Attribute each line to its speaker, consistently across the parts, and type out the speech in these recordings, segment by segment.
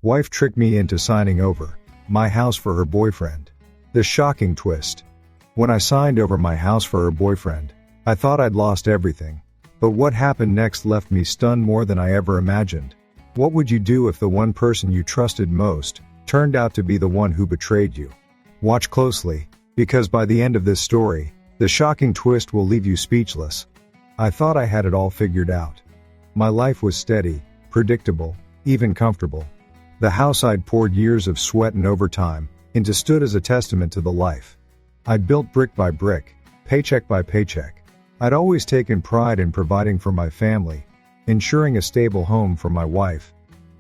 Speaker 1: Wife tricked me into signing over my house for her boyfriend. The shocking twist. When I signed over my house for her boyfriend, I thought I'd lost everything. But what happened next left me stunned more than I ever imagined. What would you do if the one person you trusted most turned out to be the one who betrayed you? Watch closely, because by the end of this story, the shocking twist will leave you speechless. I thought I had it all figured out. My life was steady, predictable, even comfortable. The house I'd poured years of sweat and overtime into stood as a testament to the life I'd built brick by brick, paycheck by paycheck. I'd always taken pride in providing for my family, ensuring a stable home for my wife,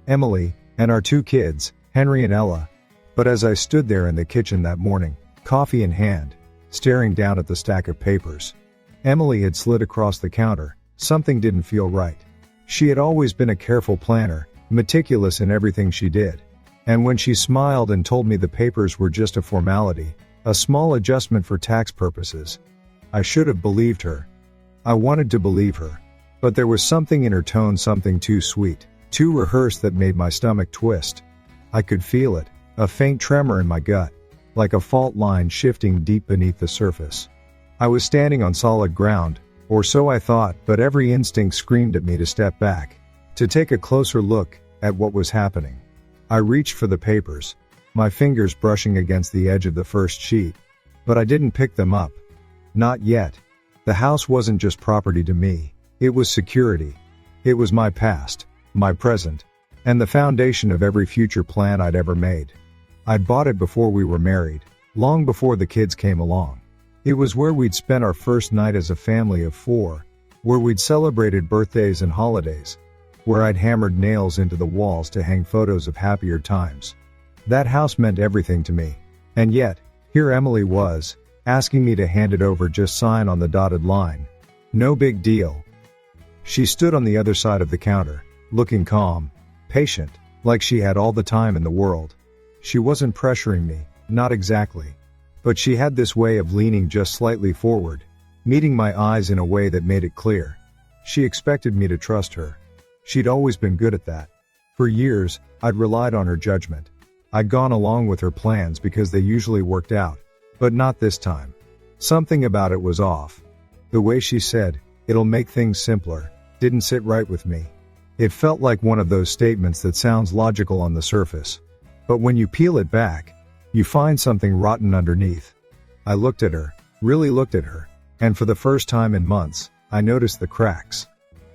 Speaker 1: Emily, and our 2 kids, Henry and Ella. But as I stood there in the kitchen that morning, coffee in hand, staring down at the stack of papers, Emily had slid across the counter. Something didn't feel right. She had always been a careful planner, meticulous in everything she did. And when she smiled and told me the papers were just a formality, a small adjustment for tax purposes, I should have believed her. I wanted to believe her. But there was something in her tone, something too sweet, too rehearsed, that made my stomach twist. I could feel it, a faint tremor in my gut, like a fault line shifting deep beneath the surface. I was standing on solid ground, or so I thought, but every instinct screamed at me to step back, to take a closer look at what was happening. I reached for the papers, my fingers brushing against the edge of the first sheet. But I didn't pick them up. Not yet. The house wasn't just property to me, it was security. It was my past, my present, and the foundation of every future plan I'd ever made. I'd bought it before we were married, long before the kids came along. It was where we'd spent our first night as a family of 4, where we'd celebrated birthdays and holidays, where I'd hammered nails into the walls to hang photos of happier times. That house meant everything to me. And yet, here Emily was, asking me to hand it over, just sign on the dotted line. No big deal. She stood on the other side of the counter, looking calm, patient, like she had all the time in the world. She wasn't pressuring me, not exactly. But she had this way of leaning just slightly forward, meeting my eyes in a way that made it clear. She expected me to trust her. She'd always been good at that. For years, I'd relied on her judgment. I'd gone along with her plans because they usually worked out. But not this time. Something about it was off. The way she said, "It'll make things simpler," didn't sit right with me. It felt like one of those statements that sounds logical on the surface. But when you peel it back, you find something rotten underneath. I looked at her, really looked at her, and for the first time in months, I noticed the cracks.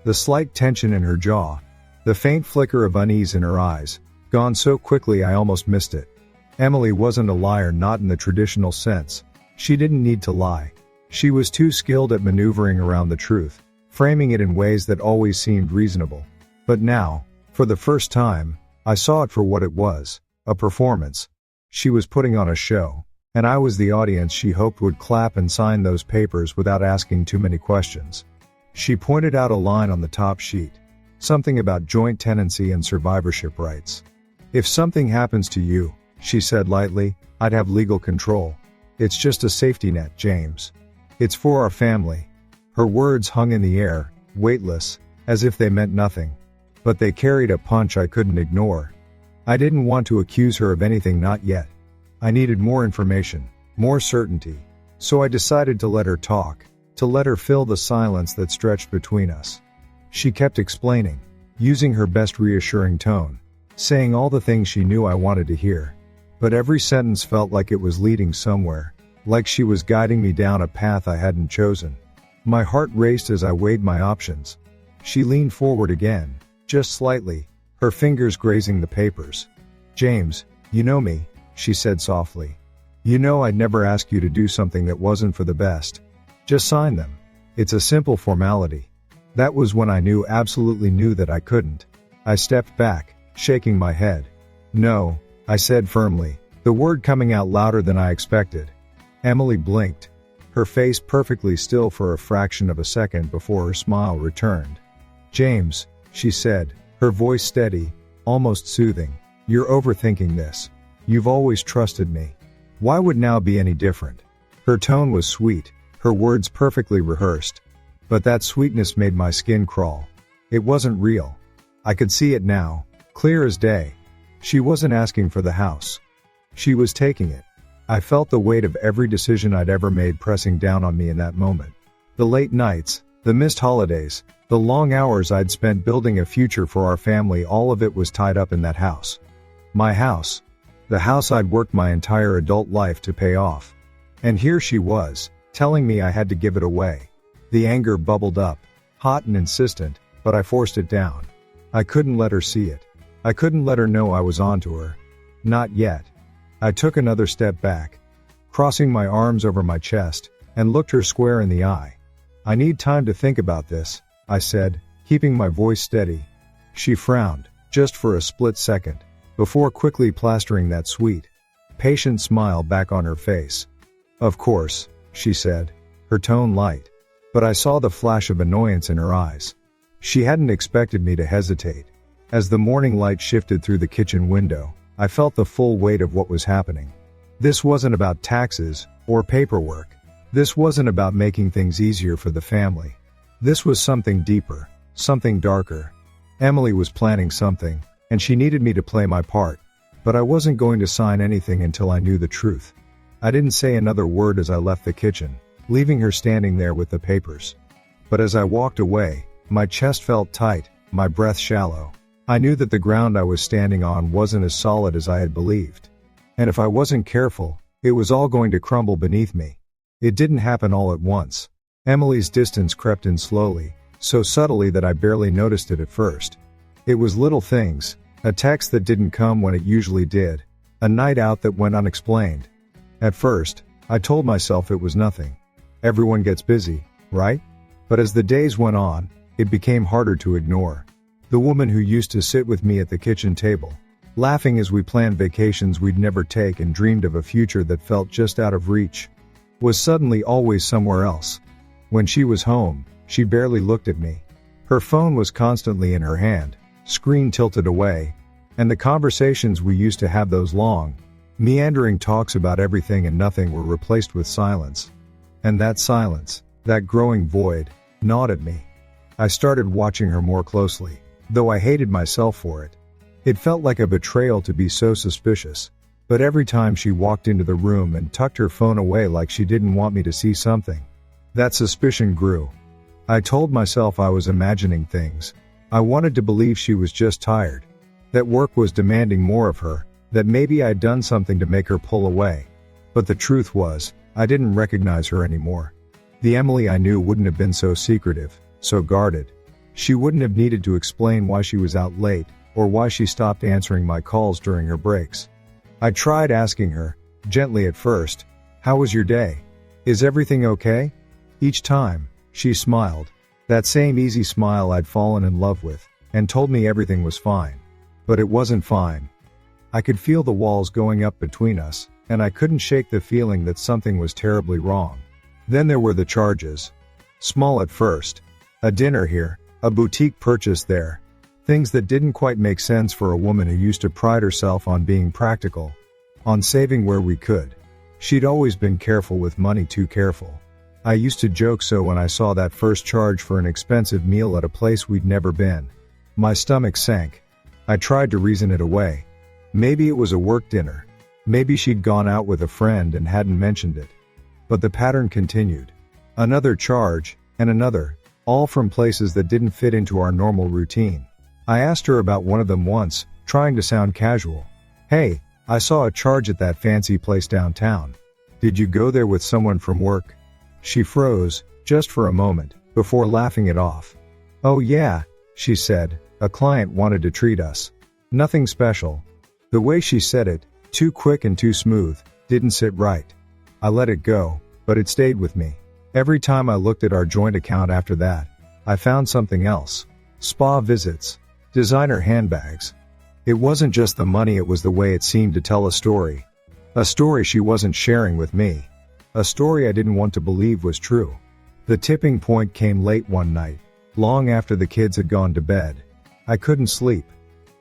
Speaker 1: The slight tension in her jaw, the faint flicker of unease in her eyes, gone so quickly I almost missed it. Emily wasn't a liar, not in the traditional sense. She didn't need to lie. She was too skilled at maneuvering around the truth, framing it in ways that always seemed reasonable. But now, for the first time, I saw it for what it was, a performance. She was putting on a show, and I was the audience she hoped would clap and sign those papers without asking too many questions. She pointed out a line on the top sheet, something about joint tenancy and survivorship rights. "If something happens to you," she said lightly, "I'd have legal control. It's just a safety net, James. It's for our family." Her words hung in the air, weightless, as if they meant nothing. But they carried a punch I couldn't ignore. I didn't want to accuse her of anything, not yet. I needed more information, more certainty. So I decided to let her talk, to let her fill the silence that stretched between us. She kept explaining, using her best reassuring tone, saying all the things she knew I wanted to hear. But every sentence felt like it was leading somewhere, like she was guiding me down a path I hadn't chosen. My heart raced as I weighed my options. She leaned forward again, just slightly, her fingers grazing the papers. "James, you know me," she said softly. "You know I'd never ask you to do something that wasn't for the best. Just sign them. It's a simple formality." That was when I absolutely knew that I couldn't. I stepped back, shaking my head. "No," I said firmly, the word coming out louder than I expected. Emily blinked, her face perfectly still for a fraction of a second before her smile returned. "James," she said, her voice steady, almost soothing, "you're overthinking this. You've always trusted me. Why would now be any different?" Her tone was sweet, her words perfectly rehearsed. But that sweetness made my skin crawl. It wasn't real. I could see it now, clear as day. She wasn't asking for the house. She was taking it. I felt the weight of every decision I'd ever made pressing down on me in that moment. The late nights, the missed holidays, the long hours I'd spent building a future for our family, all of it was tied up in that house. My house. The house I'd worked my entire adult life to pay off. And here she was, telling me I had to give it away. The anger bubbled up, hot and insistent, but I forced it down. I couldn't let her see it. I couldn't let her know I was onto her. Not yet. I took another step back, crossing my arms over my chest, and looked her square in the eye. I need time to think about this, I said, keeping my voice steady. She frowned, just for a split second, before quickly plastering that sweet, patient smile back on her face. Of course, she said, her tone light. But I saw the flash of annoyance in her eyes. She hadn't expected me to hesitate. As the morning light shifted through the kitchen window, I felt the full weight of what was happening. This wasn't about taxes or paperwork. This wasn't about making things easier for the family. This was something deeper, something darker. Emily was planning something, and she needed me to play my part. But I wasn't going to sign anything until I knew the truth. I didn't say another word as I left the kitchen, leaving her standing there with the papers. But as I walked away, my chest felt tight, my breath shallow. I knew that the ground I was standing on wasn't as solid as I had believed. And if I wasn't careful, it was all going to crumble beneath me. It didn't happen all at once. Emily's distance crept in slowly, so subtly that I barely noticed it at first. It was little things, a text that didn't come when it usually did, a night out that went unexplained. At first, I told myself it was nothing. Everyone gets busy, right? But as the days went on, it became harder to ignore. The woman who used to sit with me at the kitchen table, laughing as we planned vacations we'd never take and dreamed of a future that felt just out of reach, was suddenly always somewhere else. When she was home, she barely looked at me. Her phone was constantly in her hand, screen tilted away, and the conversations we used to have, those long, meandering talks about everything and nothing, were replaced with silence. And that silence, that growing void, gnawed at me. I started watching her more closely, though I hated myself for it. It felt like a betrayal to be so suspicious, but every time she walked into the room and tucked her phone away like she didn't want me to see something, that suspicion grew. I told myself I was imagining things. I wanted to believe she was just tired, that work was demanding more of her, that maybe I'd done something to make her pull away. But the truth was, I didn't recognize her anymore. The Emily I knew wouldn't have been so secretive, so guarded. She wouldn't have needed to explain why she was out late, or why she stopped answering my calls during her breaks. I tried asking her, gently at first, "How was your day? Is everything okay?" Each time, she smiled, that same easy smile I'd fallen in love with, and told me everything was fine. But it wasn't fine. I could feel the walls going up between us, and I couldn't shake the feeling that something was terribly wrong. Then there were the charges. Small at first. A dinner here, a boutique purchase there. Things that didn't quite make sense for a woman who used to pride herself on being practical, on saving where we could. She'd always been careful with money, too careful. I used to joke so when I saw that first charge for an expensive meal at a place we'd never been. My stomach sank. I tried to reason it away. Maybe it was a work dinner. Maybe she'd gone out with a friend and hadn't mentioned it. But the pattern continued. Another charge, and another, all from places that didn't fit into our normal routine. I asked her about one of them once, trying to sound casual. "Hey, I saw a charge at that fancy place downtown. Did you go there with someone from work?" She froze, just for a moment, before laughing it off. "Oh yeah," she said, "a client wanted to treat us. Nothing special." The way she said it, too quick and too smooth, didn't sit right. I let it go, but it stayed with me. Every time I looked at our joint account after that, I found something else. Spa visits. Designer handbags. It wasn't just the money, it was the way it seemed to tell a story. A story she wasn't sharing with me. A story I didn't want to believe was true. The tipping point came late one night, long after the kids had gone to bed. I couldn't sleep.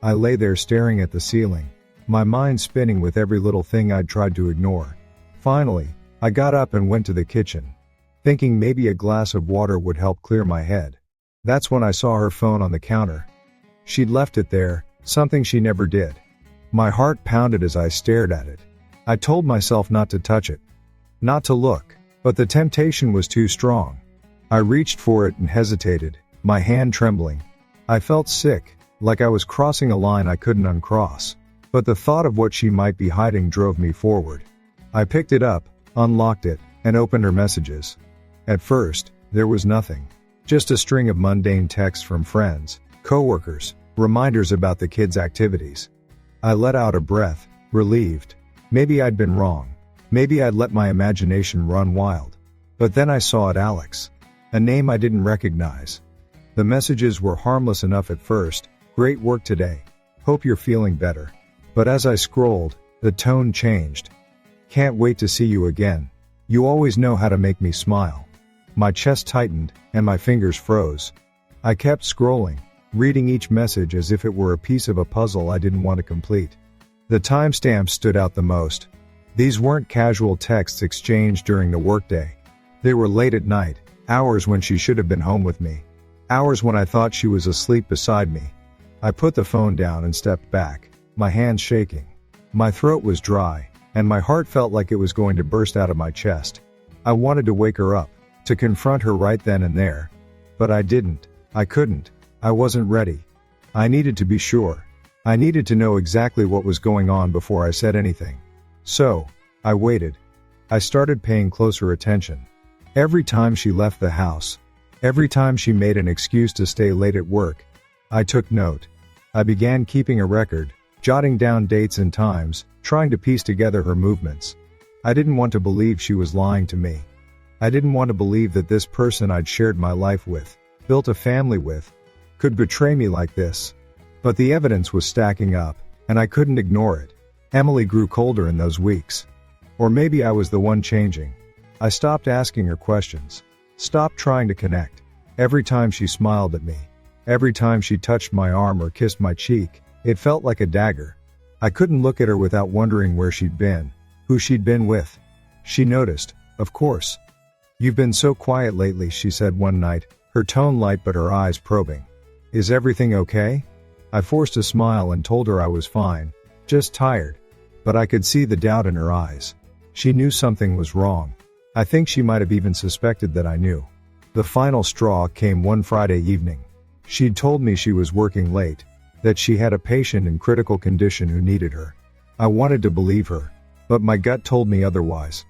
Speaker 1: I lay there staring at the ceiling, my mind spinning with every little thing I'd tried to ignore. Finally, I got up and went to the kitchen, thinking maybe a glass of water would help clear my head. That's when I saw her phone on the counter. She'd left it there, something she never did. My heart pounded as I stared at it. I told myself not to touch it, not to look, but the temptation was too strong. I reached for it and hesitated, my hand trembling. I felt sick, like I was crossing a line I couldn't uncross. But the thought of what she might be hiding drove me forward. I picked it up, unlocked it, and opened her messages. At first, there was nothing. Just a string of mundane texts from friends, coworkers, reminders about the kids' activities. I let out a breath, relieved. Maybe I'd been wrong. Maybe I'd let my imagination run wild. But then I saw it, Alex. A name I didn't recognize. The messages were harmless enough at first. Great work today. Hope you're feeling better. But as I scrolled, the tone changed. Can't wait to see you again. You always know how to make me smile. My chest tightened, and my fingers froze. I kept scrolling, reading each message as if it were a piece of a puzzle I didn't want to complete. The timestamps stood out the most. These weren't casual texts exchanged during the workday. They were late at night, hours when she should have been home with me. Hours when I thought she was asleep beside me. I put the phone down and stepped back, my hands shaking. My throat was dry, and my heart felt like it was going to burst out of my chest. I wanted to wake her up, to confront her right then and there. But I didn't. I couldn't. I wasn't ready. I needed to be sure. I needed to know exactly what was going on before I said anything. So, I waited. I started paying closer attention. Every time she left the house, every time she made an excuse to stay late at work, I took note. I began keeping a record, jotting down dates and times, trying to piece together her movements. I didn't want to believe she was lying to me. I didn't want to believe that this person I'd shared my life with, built a family with, could betray me like this. But the evidence was stacking up, and I couldn't ignore it. Emily grew colder in those weeks. Or maybe I was the one changing. I stopped asking her questions. Stopped trying to connect. Every time she smiled at me, every time she touched my arm or kissed my cheek, it felt like a dagger. I couldn't look at her without wondering where she'd been, who she'd been with. She noticed, of course. You've been so quiet lately, she said one night, her tone light but her eyes probing. Is everything okay? I forced a smile and told her I was fine, just tired. But I could see the doubt in her eyes. She knew something was wrong. I think she might have even suspected that I knew. The final straw came one Friday evening. She'd told me she was working late, that she had a patient in critical condition who needed her. I wanted to believe her, but my gut told me otherwise.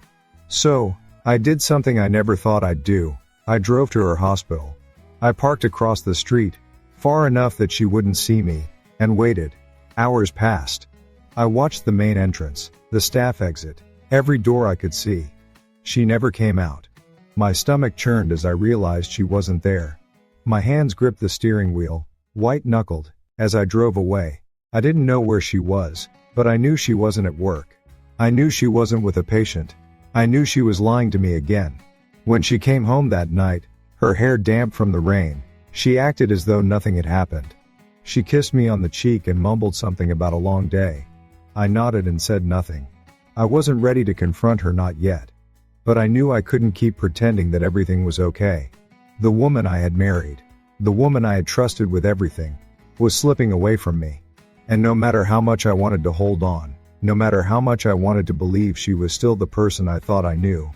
Speaker 1: So, I did something I never thought I'd do. I drove to her hospital. I parked across the street, far enough that she wouldn't see me, and waited. Hours passed. I watched the main entrance, the staff exit, every door I could see. She never came out. My stomach churned as I realized she wasn't there. My hands gripped the steering wheel, white-knuckled, as I drove away. I didn't know where she was, but I knew she wasn't at work. I knew she wasn't with a patient. I knew she was lying to me again. When she came home that night, her hair damp from the rain, she acted as though nothing had happened. She kissed me on the cheek and mumbled something about a long day. I nodded and said nothing. I wasn't ready to confront her, not yet. But I knew I couldn't keep pretending that everything was okay. The woman I had married, the woman I had trusted with everything, was slipping away from me. And no matter how much I wanted to hold on, no matter how much I wanted to believe she was still the person I thought I knew,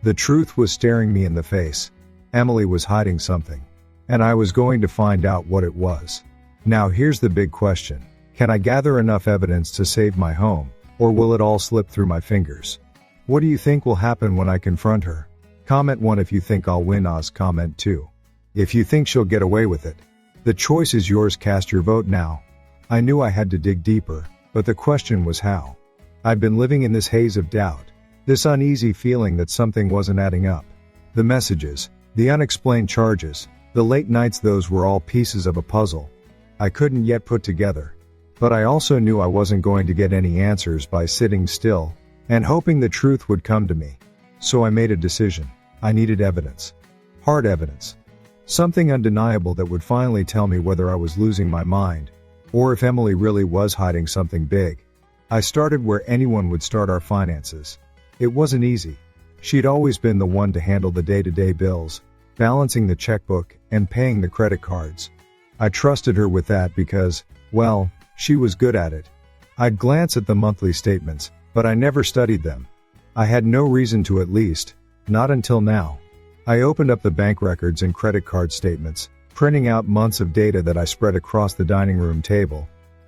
Speaker 1: the truth was staring me in the face. Emily was hiding something. And I was going to find out what it was. Now here's the big question. Can I gather enough evidence to save my home, or will it all slip through my fingers? What do you think will happen when I confront her? Comment 1 if you think I'll win. Oz comment 2 if you think she'll get away with it. The choice is yours. Cast your vote now. I knew I had to dig deeper, but the question was how. I'd been living in this haze of doubt, this uneasy feeling that something wasn't adding up. The messages, the unexplained charges, the late nights, those were all pieces of a puzzle I couldn't yet put together. But I also knew I wasn't going to get any answers by sitting still and hoping the truth would come to me. So I made a decision. I needed evidence. Hard evidence. Something undeniable that would finally tell me whether I was losing my mind, or if Emily really was hiding something big. I started where anyone would start: our finances. It wasn't easy. She'd always been the one to handle the day-to-day bills, balancing the checkbook and paying the credit cards. I trusted her with that because, well, she was good at it. I'd glance at the monthly statements, but I never studied them. I had no reason to, at least, not until now. I opened up the bank records and credit card statements, printing out months of data that I spread across the dining room table.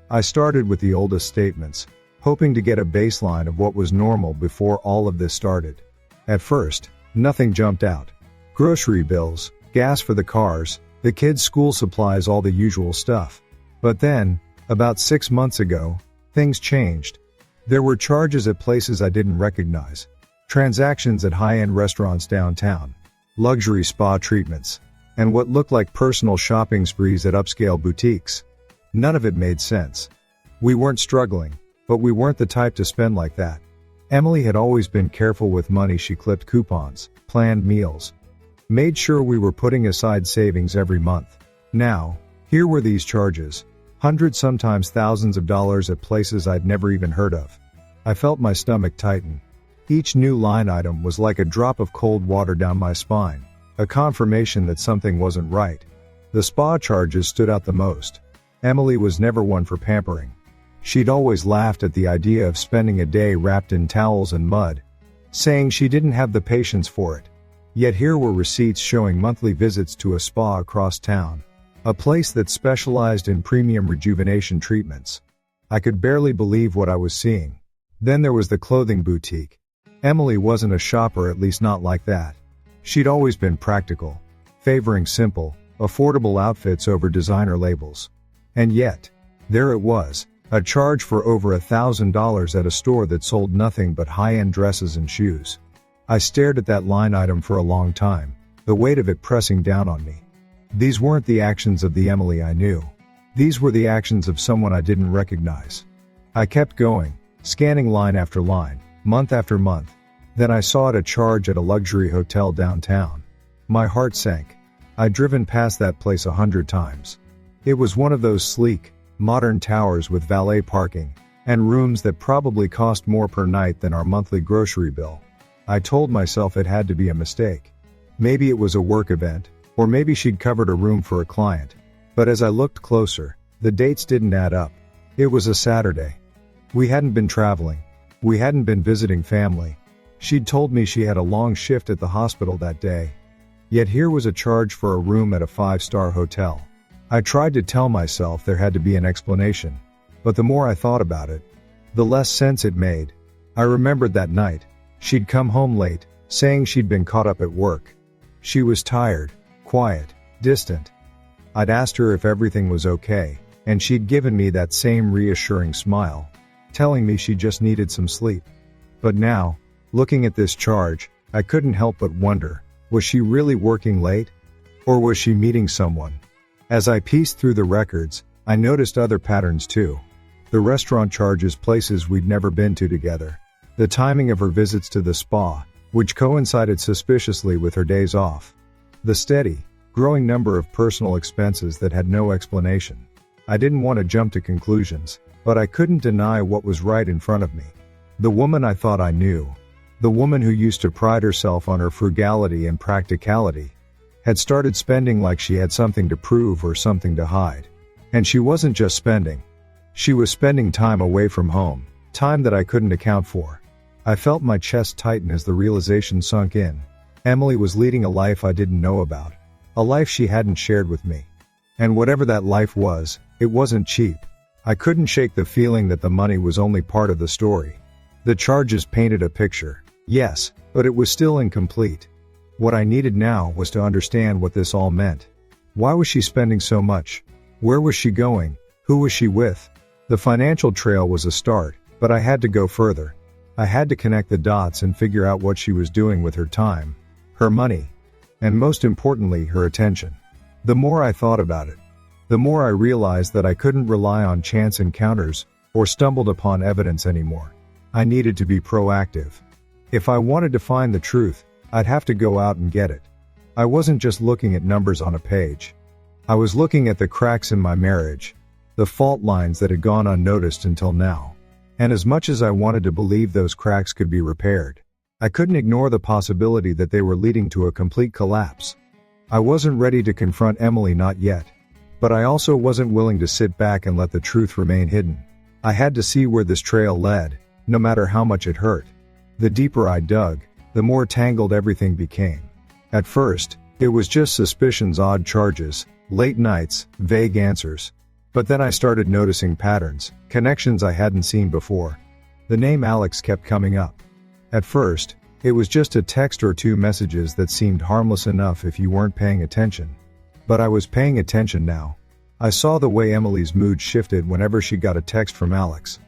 Speaker 1: I started with the oldest statements, hoping to get a baseline of what was normal before all of this started. At first, nothing jumped out. Grocery bills, gas for the cars, the kids' school supplies, all the usual stuff. But then, about 6 months ago, things changed. There were charges at places I didn't recognize. Transactions at high-end restaurants downtown. Luxury spa treatments. And what looked like personal shopping sprees at upscale boutiques. None of it made sense. We weren't struggling, but we weren't the type to spend like that. Emily had always been careful with money. She clipped coupons, planned meals, made sure we were putting aside savings every month. Now, here were these charges. Hundreds, sometimes thousands of dollars at places I'd never even heard of. I felt my stomach tighten. Each new line item was like a drop of cold water down my spine, a confirmation that something wasn't right. The spa charges stood out the most. Emily was never one for pampering. She'd always laughed at the idea of spending a day wrapped in towels and mud, saying she didn't have the patience for it. Yet here were receipts showing monthly visits to a spa across town, a place that specialized in premium rejuvenation treatments. I could barely believe what I was seeing. Then there was the clothing boutique. Emily wasn't a shopper, at least not like that. She'd always been practical, favoring simple, affordable outfits over designer labels. And yet, there it was, a charge for over $1,000 at a store that sold nothing but high-end dresses and shoes. I stared at that line item for a long time, the weight of it pressing down on me. These weren't the actions of the Emily I knew. These were the actions of someone I didn't recognize. I kept going, scanning line after line, month after month. Then I saw it, a charge at a luxury hotel downtown. My heart sank. I'd driven past that place 100 times. It was one of those sleek, modern towers with valet parking, and rooms that probably cost more per night than our monthly grocery bill. I told myself it had to be a mistake. Maybe it was a work event, or maybe she'd covered a room for a client. But as I looked closer, the dates didn't add up. It was a Saturday. We hadn't been traveling. We hadn't been visiting family. She'd told me she had a long shift at the hospital that day. Yet here was a charge for a room at a 5-star hotel. I tried to tell myself there had to be an explanation, but the more I thought about it, the less sense it made. I remembered that night. She'd come home late, saying she'd been caught up at work. She was tired, quiet, distant. I'd asked her if everything was okay, and she'd given me that same reassuring smile, telling me she just needed some sleep. But now, looking at this charge, I couldn't help but wonder, was she really working late? Or was she meeting someone? As I pieced through the records, I noticed other patterns too. The restaurant charges, places we'd never been to together. The timing of her visits to the spa, which coincided suspiciously with her days off. The steady, growing number of personal expenses that had no explanation. I didn't want to jump to conclusions, but I couldn't deny what was right in front of me. The woman I thought I knew, the woman who used to pride herself on her frugality and practicality, had started spending like she had something to prove or something to hide. And she wasn't just spending. She was spending time away from home, time that I couldn't account for. I felt my chest tighten as the realization sunk in. Emily was leading a life I didn't know about, a life she hadn't shared with me. And whatever that life was, it wasn't cheap. I couldn't shake the feeling that the money was only part of the story. The charges painted a picture, yes, but it was still incomplete. What I needed now was to understand what this all meant. Why was she spending so much? Where was she going? Who was she with? The financial trail was a start, but I had to go further. I had to connect the dots and figure out what she was doing with her time, her money, and most importantly, her attention. The more I thought about it, the more I realized that I couldn't rely on chance encounters or stumbled upon evidence anymore. I needed to be proactive. If I wanted to find the truth, I'd have to go out and get it. I wasn't just looking at numbers on a page. I was looking at the cracks in my marriage, the fault lines that had gone unnoticed until now. And as much as I wanted to believe those cracks could be repaired, I couldn't ignore the possibility that they were leading to a complete collapse. I wasn't ready to confront Emily, not yet. But I also wasn't willing to sit back and let the truth remain hidden. I had to see where this trail led, no matter how much it hurt. The deeper I dug, the more tangled everything became. At first, it was just suspicions, odd charges, late nights, vague answers. But then I started noticing patterns, connections I hadn't seen before. The name Alex kept coming up. At first, it was just a text or two messages that seemed harmless enough if you weren't paying attention. But I was paying attention now. I saw the way Emily's mood shifted whenever she got a text from Alex.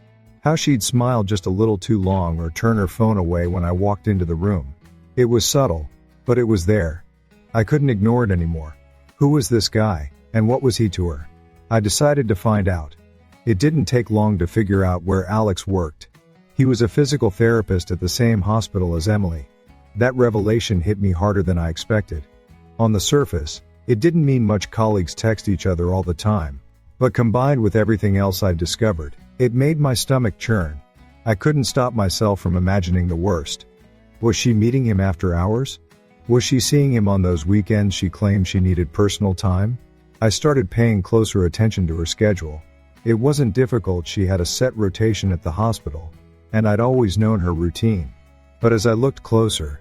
Speaker 1: How she'd smile just a little too long or turn her phone away when I walked into the room. It was subtle, but it was there. I couldn't ignore it anymore. Who was this guy, and what was he to her? I decided to find out. It didn't take long to figure out where Alex worked. He was a physical therapist at the same hospital as Emily. That revelation hit me harder than I expected. On the surface, it didn't mean much. Colleagues text each other all the time. But combined with everything else I'd discovered, it made my stomach churn. I couldn't stop myself from imagining the worst. Was she meeting him after hours? Was she seeing him on those weekends she claimed she needed personal time? I started paying closer attention to her schedule. It wasn't difficult. She had a set rotation at the hospital, and I'd always known her routine. But as I looked closer,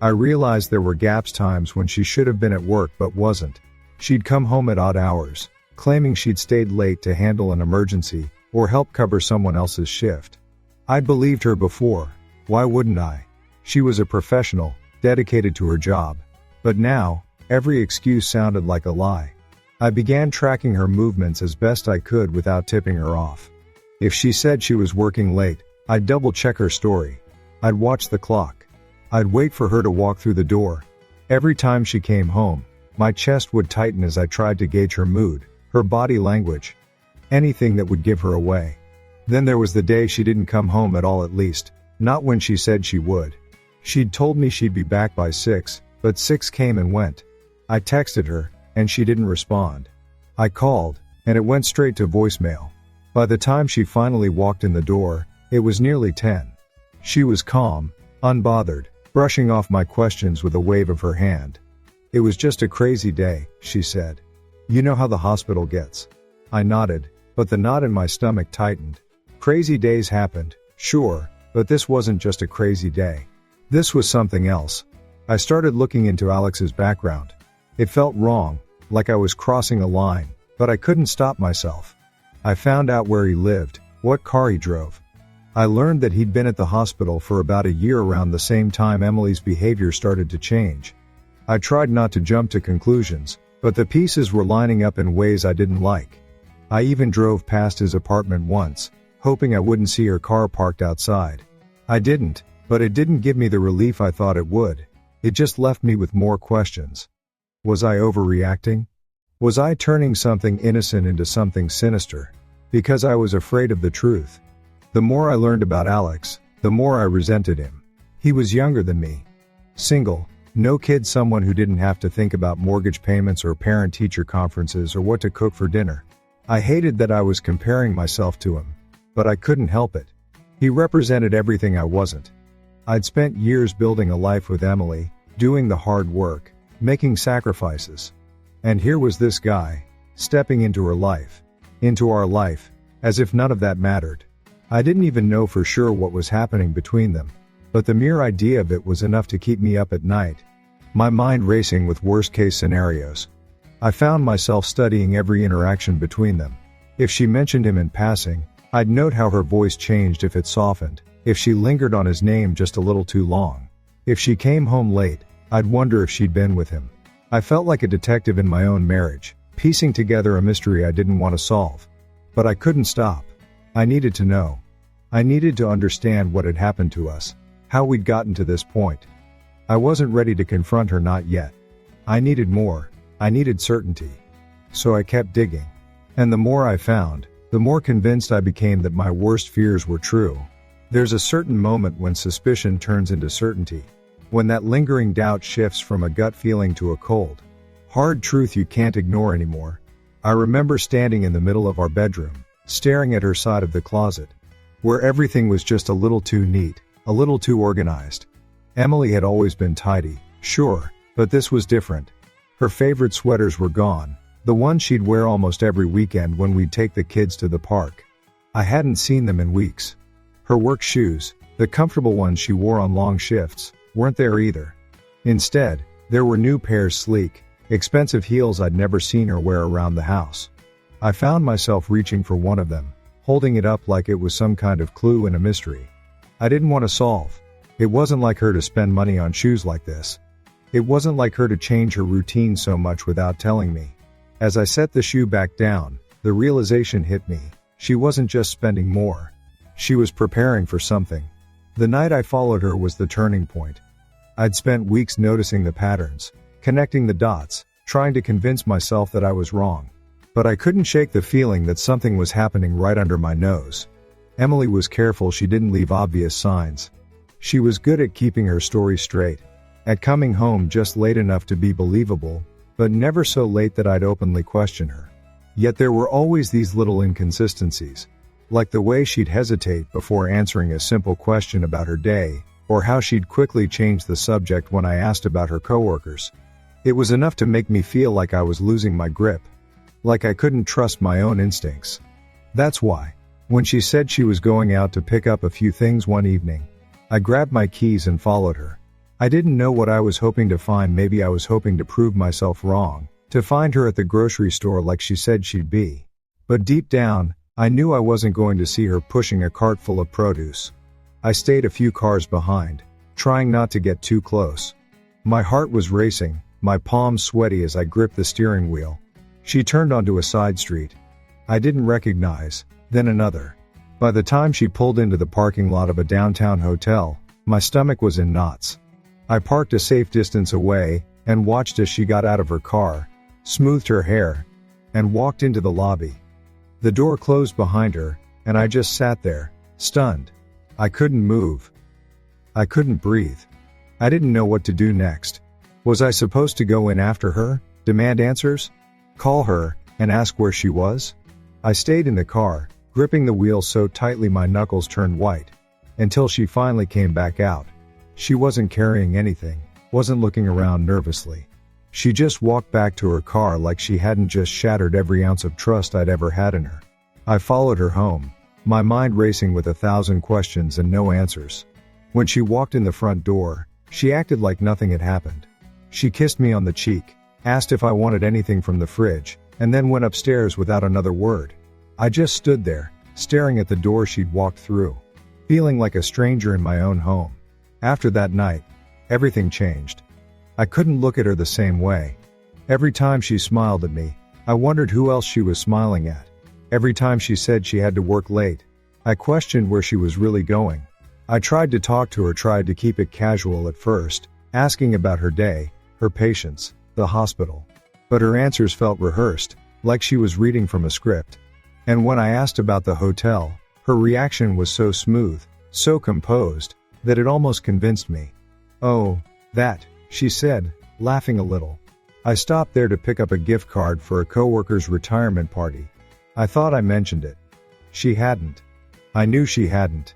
Speaker 1: I realized there were gaps, times when she should have been at work but wasn't. She'd come home at odd hours, claiming she'd stayed late to handle an emergency or help cover someone else's shift. I'd believed her before. Why wouldn't I? She was a professional, dedicated to her job. But now, every excuse sounded like a lie. I began tracking her movements as best I could without tipping her off. If she said she was working late, I'd double-check her story. I'd watch the clock. I'd wait for her to walk through the door. Every time she came home, my chest would tighten as I tried to gauge her mood, her body language, anything that would give her away. Then there was the day she didn't come home at all, at least, not when she said she would. She'd told me she'd be back by 6, but 6 came and went. I texted her, and she didn't respond. I called, and it went straight to voicemail. By the time she finally walked in the door, it was nearly 10. She was calm, unbothered, brushing off my questions with a wave of her hand. "It was just a crazy day," she said. "You know how the hospital gets." I nodded, but the knot in my stomach tightened. Crazy days happened, sure, but this wasn't just a crazy day. This was something else. I started looking into Alex's background. It felt wrong, like I was crossing a line, but I couldn't stop myself. I found out where he lived, what car he drove. I learned that he'd been at the hospital for about a year, around the same time Emily's behavior started to change. I tried not to jump to conclusions, but the pieces were lining up in ways I didn't like. I even drove past his apartment once, hoping I wouldn't see her car parked outside. I didn't, but it didn't give me the relief I thought it would. It just left me with more questions. Was I overreacting? Was I turning something innocent into something sinister? Because I was afraid of the truth. The more I learned about Alex, the more I resented him. He was younger than me. Single, no kids, someone who didn't have to think about mortgage payments or parent-teacher conferences or what to cook for dinner. I hated that I was comparing myself to him, but I couldn't help it. He represented everything I wasn't. I'd spent years building a life with Emily, doing the hard work, making sacrifices. And here was this guy, stepping into her life, into our life, as if none of that mattered. I didn't even know for sure what was happening between them, but the mere idea of it was enough to keep me up at night, my mind racing with worst-case scenarios. I found myself studying every interaction between them. If she mentioned him in passing, I'd note how her voice changed if it softened, if she lingered on his name just a little too long. If she came home late, I'd wonder if she'd been with him. I felt like a detective in my own marriage, piecing together a mystery I didn't want to solve. But I couldn't stop. I needed to know. I needed to understand what had happened to us, how we'd gotten to this point. I wasn't ready to confront her, not yet. I needed more. I needed certainty. So I kept digging. And the more I found, the more convinced I became that my worst fears were true. There's a certain moment when suspicion turns into certainty. When that lingering doubt shifts from a gut feeling to a cold, hard truth you can't ignore anymore. I remember standing in the middle of our bedroom, staring at her side of the closet, where everything was just a little too neat, a little too organized. Emily had always been tidy, sure, but this was different. Her favorite sweaters were gone, the ones she'd wear almost every weekend when we'd take the kids to the park. I hadn't seen them in weeks. Her work shoes, the comfortable ones she wore on long shifts, weren't there either. Instead, there were new pairs sleek, expensive heels I'd never seen her wear around the house. I found myself reaching for one of them, holding it up like it was some kind of clue in a mystery I didn't want to solve. It wasn't like her to spend money on shoes like this. It wasn't like her to change her routine so much without telling me. As I set the shoe back down, the realization hit me. She wasn't just spending more. She was preparing for something. The night I followed her was the turning point. I'd spent weeks noticing the patterns, connecting the dots, trying to convince myself that I was wrong. But I couldn't shake the feeling that something was happening right under my nose. Emily was careful she didn't leave obvious signs. She was good at keeping her story straight, at coming home just late enough to be believable, but never so late that I'd openly question her. Yet there were always these little inconsistencies, like the way she'd hesitate before answering a simple question about her day, or how she'd quickly change the subject when I asked about her coworkers. It was enough to make me feel like I was losing my grip, like I couldn't trust my own instincts. That's why, when she said she was going out to pick up a few things one evening, I grabbed my keys and followed her. I didn't know what I was hoping to find. Maybe I was hoping to prove myself wrong, to find her at the grocery store like she said she'd be. But deep down, I knew I wasn't going to see her pushing a cart full of produce. I stayed a few cars behind, trying not to get too close. My heart was racing, my palms sweaty as I gripped the steering wheel. She turned onto a side street I didn't recognize, then another. By the time she pulled into the parking lot of a downtown hotel, my stomach was in knots. I parked a safe distance away and watched as she got out of her car, smoothed her hair, and walked into the lobby. The door closed behind her, and I just sat there, stunned. I couldn't move. I couldn't breathe. I didn't know what to do next. Was I supposed to go in after her, demand answers, call her, and ask where she was? I stayed in the car, gripping the wheel so tightly my knuckles turned white, until she finally came back out. She wasn't carrying anything, wasn't looking around nervously. She just walked back to her car like she hadn't just shattered every ounce of trust I'd ever had in her. I followed her home, my mind racing with 1,000 questions and no answers. When she walked in the front door, she acted like nothing had happened. She kissed me on the cheek, asked if I wanted anything from the fridge, and then went upstairs without another word. I just stood there, staring at the door she'd walked through, feeling like a stranger in my own home. After that night, everything changed. I couldn't look at her the same way. Every time she smiled at me, I wondered who else she was smiling at. Every time she said she had to work late, I questioned where she was really going. I tried to talk to her, tried to keep it casual at first, asking about her day, her patients, the hospital. But her answers felt rehearsed, like she was reading from a script. And when I asked about the hotel, her reaction was so smooth, so composed, that it almost convinced me. "Oh, that," she said, laughing a little. I stopped there to pick up a gift card for a coworker's retirement party. I thought I mentioned it. She hadn't. I knew she hadn't.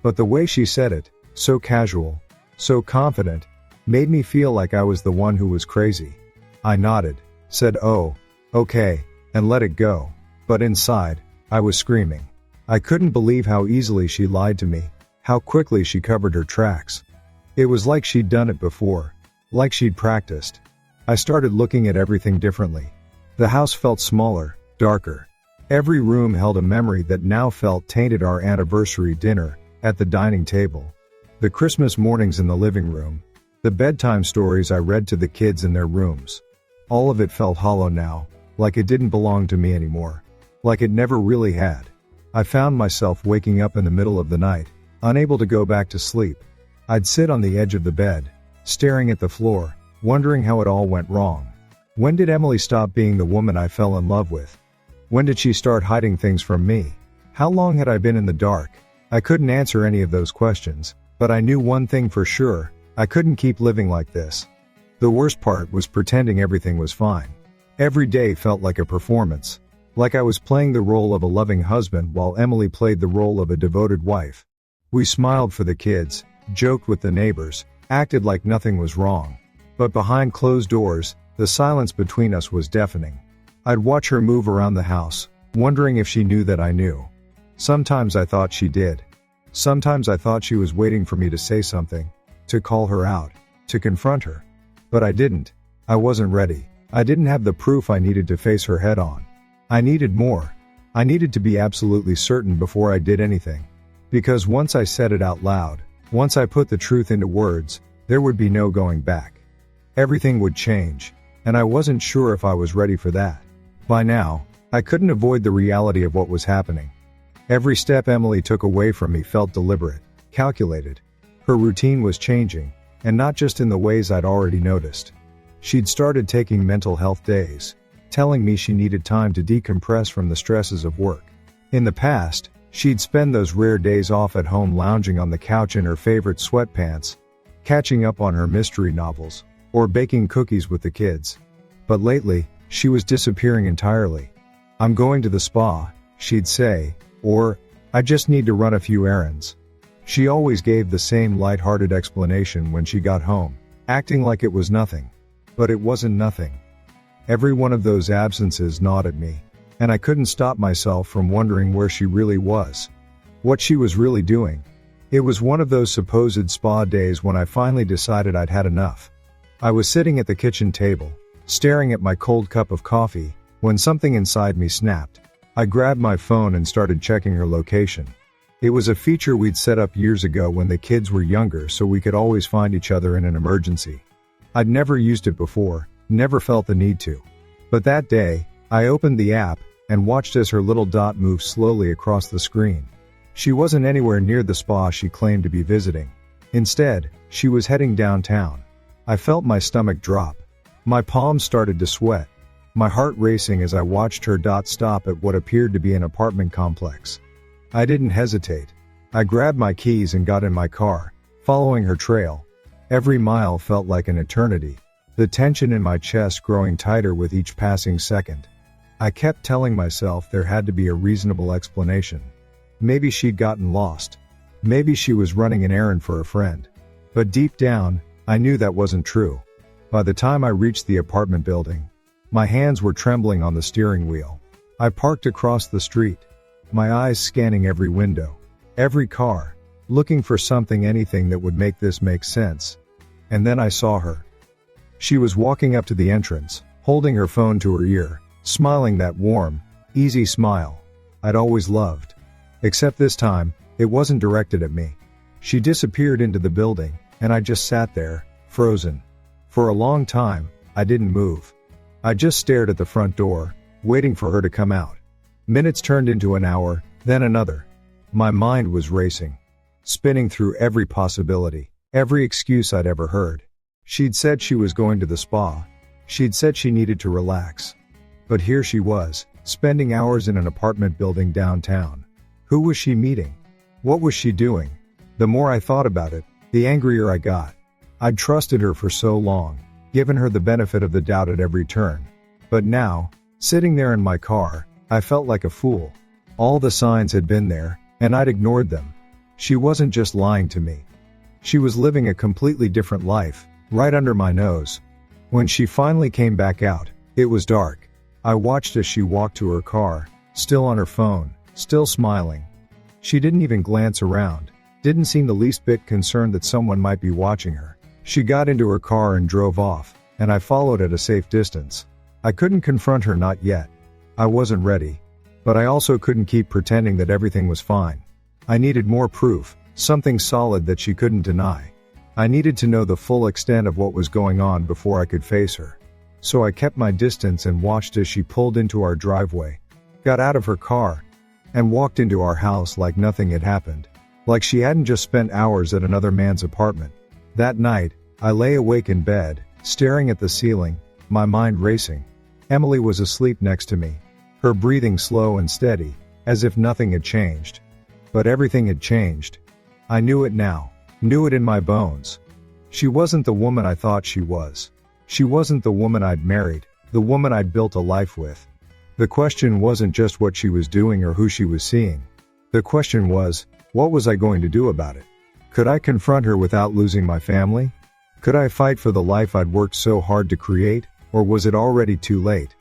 Speaker 1: But the way she said it, so casual, so confident, made me feel like I was the one who was crazy. I nodded, said "Oh, okay," and let it go. But inside, I was screaming. I couldn't believe how easily she lied to me, how quickly she covered her tracks. It was like she'd done it before, like she'd practiced. I started looking at everything differently. The house felt smaller, darker. Every room held a memory that now felt tainted: our anniversary dinner, at the dining table, the Christmas mornings in the living room, the bedtime stories I read to the kids in their rooms. All of it felt hollow now, like it didn't belong to me anymore, like it never really had. I found myself waking up in the middle of the night, unable to go back to sleep. I'd sit on the edge of the bed, staring at the floor, wondering how it all went wrong. When did Emily stop being the woman I fell in love with? When did she start hiding things from me? How long had I been in the dark? I couldn't answer any of those questions, but I knew one thing for sure: I couldn't keep living like this. The worst part was pretending everything was fine. Every day felt like a performance, like I was playing the role of a loving husband while Emily played the role of a devoted wife. We smiled for the kids, joked with the neighbors, acted like nothing was wrong. But behind closed doors, the silence between us was deafening. I'd watch her move around the house, wondering if she knew that I knew. Sometimes I thought she did. Sometimes I thought she was waiting for me to say something, to call her out, to confront her. But I didn't. I wasn't ready. I didn't have the proof I needed to face her head on. I needed more. I needed to be absolutely certain before I did anything. Because once I said it out loud, once I put the truth into words, there would be no going back. Everything would change, and I wasn't sure if I was ready for that. By now, I couldn't avoid the reality of what was happening. Every step Emily took away from me felt deliberate, calculated. Her routine was changing, and not just in the ways I'd already noticed. She'd started taking mental health days, telling me she needed time to decompress from the stresses of work. In the past, she'd spend those rare days off at home lounging on the couch in her favorite sweatpants, catching up on her mystery novels, or baking cookies with the kids. But lately, she was disappearing entirely. "I'm going to the spa," she'd say, or, "I just need to run a few errands." She always gave the same light-hearted explanation when she got home, acting like it was nothing. But it wasn't nothing. Every one of those absences gnawed at me, and I couldn't stop myself from wondering where she really was. What she was really doing. It was one of those supposed spa days when I finally decided I'd had enough. I was sitting at the kitchen table, staring at my cold cup of coffee, when something inside me snapped. I grabbed my phone and started checking her location. It was a feature we'd set up years ago when the kids were younger so we could always find each other in an emergency. I'd never used it before, never felt the need to. But that day, I opened the app and watched as her little dot moved slowly across the screen. She wasn't anywhere near the spa she claimed to be visiting. Instead, she was heading downtown. I felt my stomach drop. My palms started to sweat. My heart racing as I watched her dot stop at what appeared to be an apartment complex. I didn't hesitate. I grabbed my keys and got in my car, following her trail. Every mile felt like an eternity, the tension in my chest growing tighter with each passing second. I kept telling myself there had to be a reasonable explanation. Maybe she'd gotten lost. Maybe she was running an errand for a friend. But deep down, I knew that wasn't true. By the time I reached the apartment building, my hands were trembling on the steering wheel. I parked across the street, my eyes scanning every window, every car, looking for anything that would make this make sense. And then I saw her. She was walking up to the entrance, holding her phone to her ear, smiling that warm, easy smile I'd always loved. Except this time, it wasn't directed at me. She disappeared into the building, and I just sat there, frozen. For a long time, I didn't move. I just stared at the front door, waiting for her to come out. Minutes turned into an hour, then another. My mind was racing, spinning through every possibility, every excuse I'd ever heard. She'd said she was going to the spa. She'd said she needed to relax. But here she was, spending hours in an apartment building downtown. Who was she meeting? What was she doing? The more I thought about it, the angrier I got. I'd trusted her for so long, given her the benefit of the doubt at every turn. But now, sitting there in my car, I felt like a fool. All the signs had been there, and I'd ignored them. She wasn't just lying to me. She was living a completely different life, right under my nose. When she finally came back out, it was dark. I watched as she walked to her car, still on her phone, still smiling. She didn't even glance around, didn't seem the least bit concerned that someone might be watching her. She got into her car and drove off, and I followed at a safe distance. I couldn't confront her, not yet. I wasn't ready. But I also couldn't keep pretending that everything was fine. I needed more proof, something solid that she couldn't deny. I needed to know the full extent of what was going on before I could face her. So I kept my distance and watched as she pulled into our driveway, got out of her car, and walked into our house like nothing had happened. Like she hadn't just spent hours at another man's apartment. That night, I lay awake in bed, staring at the ceiling, my mind racing. Emily was asleep next to me, her breathing slow and steady, as if nothing had changed. But everything had changed. I knew it now, knew it in my bones. She wasn't the woman I thought she was. She wasn't the woman I'd married, the woman I'd built a life with. The question wasn't just what she was doing or who she was seeing. The question was, what was I going to do about it? Could I confront her without losing my family? Could I fight for the life I'd worked so hard to create, or was it already too late?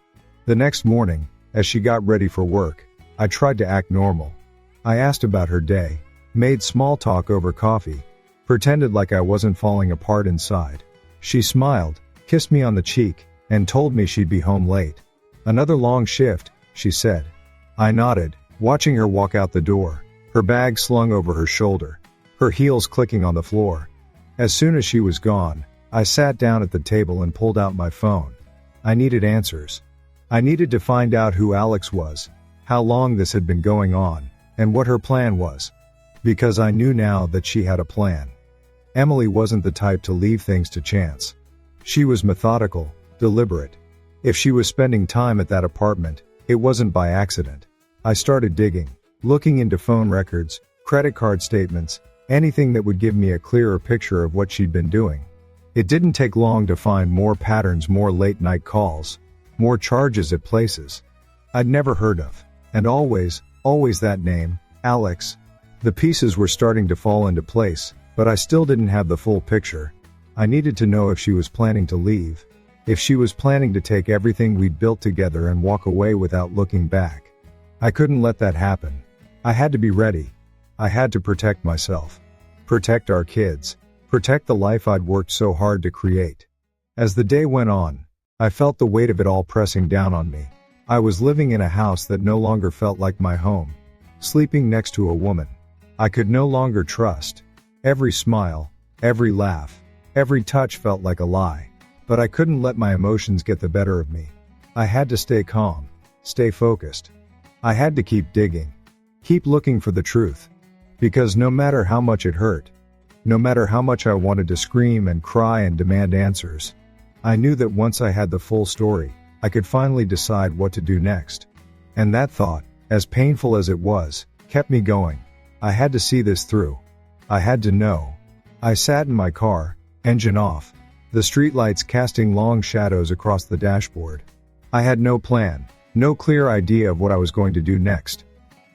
Speaker 1: The next morning, as she got ready for work, I tried to act normal. I asked about her day, made small talk over coffee, pretended like I wasn't falling apart inside. She smiled, kissed me on the cheek, and told me she'd be home late. "Another long shift," she said. I nodded, watching her walk out the door, her bag slung over her shoulder, her heels clicking on the floor. As soon as she was gone, I sat down at the table and pulled out my phone. I needed answers. I needed to find out who Alex was, how long this had been going on, and what her plan was. Because I knew now that she had a plan. Emily wasn't the type to leave things to chance. She was methodical, deliberate. If she was spending time at that apartment, it wasn't by accident. I started digging, looking into phone records, credit card statements, anything that would give me a clearer picture of what she'd been doing. It didn't take long to find more patterns, more late-night calls, more charges at places I'd never heard of, and always that name, Alex. The pieces were starting to fall into place, but I still didn't have the full picture. I needed to know if she was planning to leave, if she was planning to take everything we'd built together and walk away without looking back. I couldn't let that happen. I had to be ready. I had to protect myself. Protect our kids. Protect the life I'd worked so hard to create. As the day went on, I felt the weight of it all pressing down on me. I was living in a house that no longer felt like my home. Sleeping next to a woman I could no longer trust. Every smile, every laugh, every touch felt like a lie. But I couldn't let my emotions get the better of me. I had to stay calm, stay focused. I had to keep digging, keep looking for the truth. Because no matter how much it hurt, no matter how much I wanted to scream and cry and demand answers, I knew that once I had the full story, I could finally decide what to do next. And that thought, as painful as it was, kept me going. I had to see this through. I had to know. I sat in my car, engine off, the streetlights casting long shadows across the dashboard. I had no plan, no clear idea of what I was going to do next.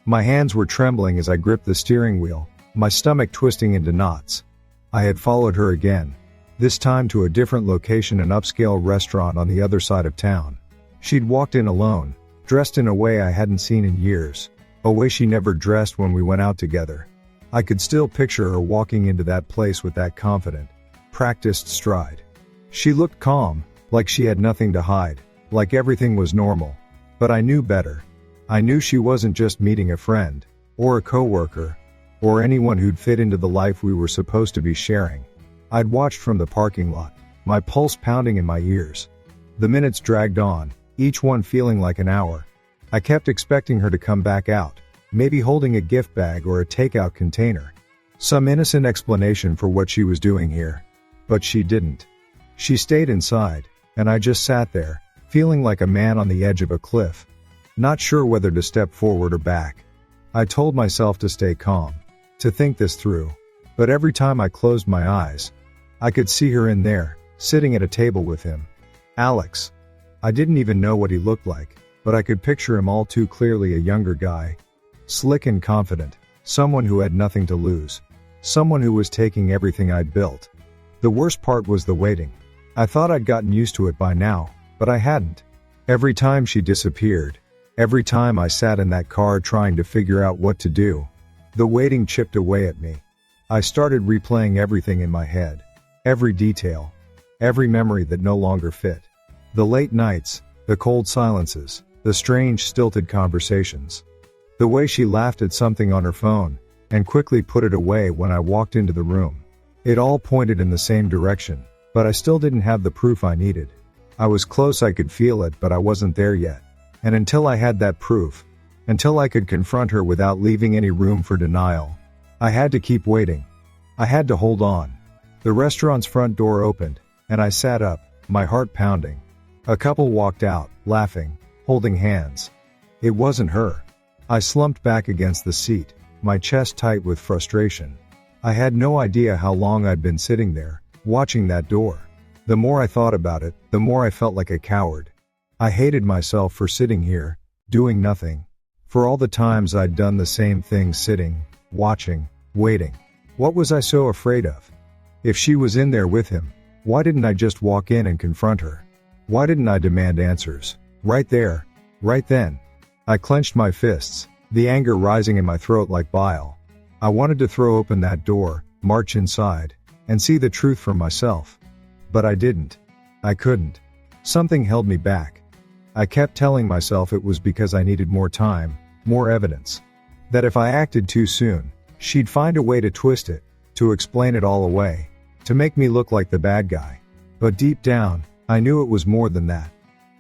Speaker 1: My hands were trembling as I gripped the steering wheel, my stomach twisting into knots. I had followed her again, this time to a different location, an upscale restaurant on the other side of town. She'd walked in alone, dressed in a way I hadn't seen in years, a way she never dressed when we went out together. I could still picture her walking into that place with that confident, practiced stride. She looked calm, like she had nothing to hide, like everything was normal. But I knew better. I knew she wasn't just meeting a friend, or a coworker, or anyone who'd fit into the life we were supposed to be sharing. I'd watched from the parking lot, my pulse pounding in my ears. The minutes dragged on, each one feeling like an hour. I kept expecting her to come back out, maybe holding a gift bag or a takeout container. Some innocent explanation for what she was doing here. But she didn't. She stayed inside, and I just sat there, feeling like a man on the edge of a cliff, not sure whether to step forward or back. I told myself to stay calm, to think this through. But every time I closed my eyes, I could see her in there, sitting at a table with him. Alex. I didn't even know what he looked like, but I could picture him all too clearly, a younger guy. Slick and confident, someone who had nothing to lose. Someone who was taking everything I'd built. The worst part was the waiting. I thought I'd gotten used to it by now, but I hadn't. Every time she disappeared, every time I sat in that car trying to figure out what to do, the waiting chipped away at me. I started replaying everything in my head. Every detail. Every memory that no longer fit. The late nights, the cold silences, the strange stilted conversations. The way she laughed at something on her phone, and quickly put it away when I walked into the room. It all pointed in the same direction, but I still didn't have the proof I needed. I was close, I could feel it, but I wasn't there yet. And until I had that proof, until I could confront her without leaving any room for denial, I had to keep waiting. I had to hold on. The restaurant's front door opened, and I sat up, my heart pounding. A couple walked out, laughing, holding hands. It wasn't her. I slumped back against the seat, my chest tight with frustration. I had no idea how long I'd been sitting there, watching that door. The more I thought about it, the more I felt like a coward. I hated myself for sitting here, doing nothing. For all the times I'd done the same thing, sitting, watching, waiting. What was I so afraid of? If she was in there with him, why didn't I just walk in and confront her? Why didn't I demand answers? Right there, right then. I clenched my fists, the anger rising in my throat like bile. I wanted to throw open that door, march inside, and see the truth for myself. But I didn't. I couldn't. Something held me back. I kept telling myself it was because I needed more time, more evidence. That if I acted too soon, she'd find a way to twist it, to explain it all away, to make me look like the bad guy. But deep down, I knew it was more than that.